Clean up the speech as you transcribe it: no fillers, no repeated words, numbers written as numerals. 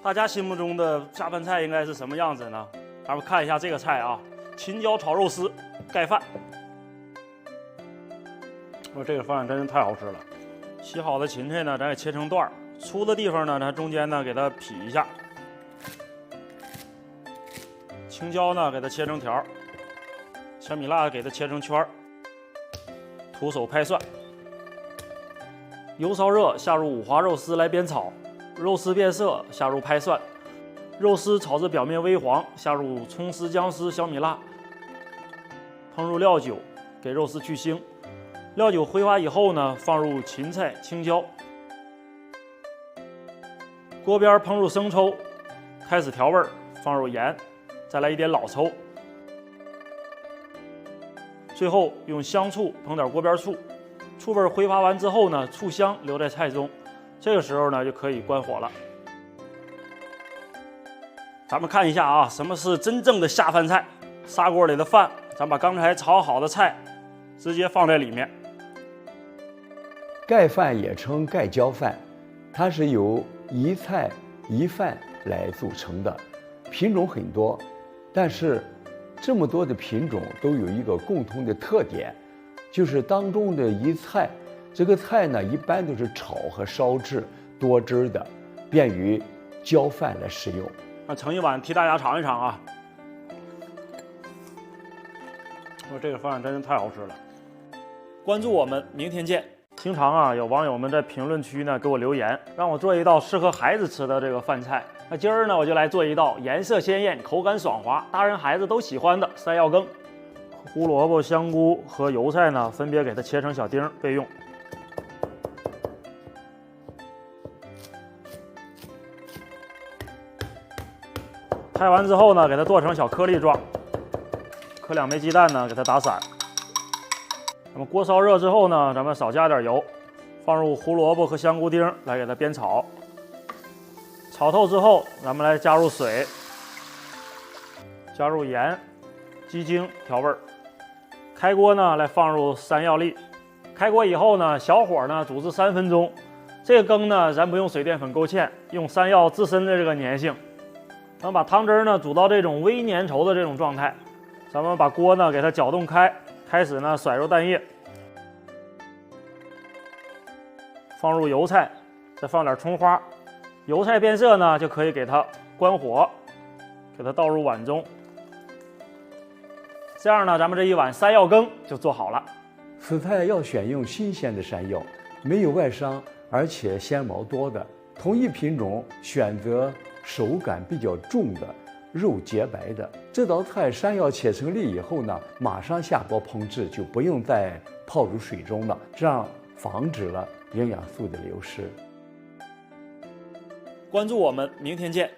大家心目中的下饭菜应该是什么样子呢？咱们看一下这个菜啊，青椒炒肉丝盖饭。这个饭真是太好吃了。洗好的芹菜呢，咱给切成段儿，粗的地方呢，咱中间呢给它劈一下。青椒呢，给它切成条儿；小米辣给它切成圈儿。徒手拍蒜。油烧热，下入五花肉丝来煸炒。肉丝变色，下入拍蒜，肉丝炒至表面微黄，下入葱丝、姜丝、小米辣，烹入料酒，给肉丝去腥。料酒挥发以后呢，放入芹菜、青椒。锅边烹入生抽，开始调味，放入盐，再来一点老抽。最后用香醋烹点锅边醋，醋味挥发完之后呢，醋香留在菜中。这个时候呢，就可以关火了。咱们看一下啊，什么是真正的下饭菜？砂锅里的饭，咱把刚才炒好的菜直接放在里面。盖饭也称盖浇饭，它是由一菜一饭来组成的，品种很多，但是这么多的品种都有一个共同的特点，就是当中的一菜。这个菜呢，一般都是炒和烧制多汁的，便于浇饭来食用。那盛一碗替大家尝一尝啊！这个饭真是太好吃了。关注我们，明天见。经常啊，有网友们在评论区呢给我留言，让我做一道适合孩子吃的这个饭菜。那今儿呢，我就来做一道颜色鲜艳、口感爽滑、大人孩子都喜欢的山药羹。胡萝卜、香菇和油菜呢，分别给它切成小丁备用。拍完之后呢，给它剁成小颗粒状，磕2枚鸡蛋呢，给它打散。那么锅烧热之后呢，咱们少加点油，放入胡萝卜和香菇丁来给它煸炒。炒透之后，咱们来加入水，加入盐、鸡精调味儿。开锅呢，来放入山药粒。开锅以后呢，小火呢煮至3分钟。这个羹呢，咱不用水淀粉勾芡，用山药自身的这个粘性。咱们把汤汁呢煮到这种微粘稠的这种状态，咱们把锅呢给它搅动开，开始呢甩入蛋液，放入油菜，再放点葱花，油菜变色呢就可以给它关火，给它倒入碗中。这样呢，咱们这一碗山药羹就做好了。此菜要选用新鲜的山药，没有外伤，而且纤毛多的。同一品种选择手感比较重的、肉洁白的。这道菜山药切成粒以后呢，马上下锅烹制，就不用再泡入水中了，这样防止了营养素的流失。关注我们，明天见。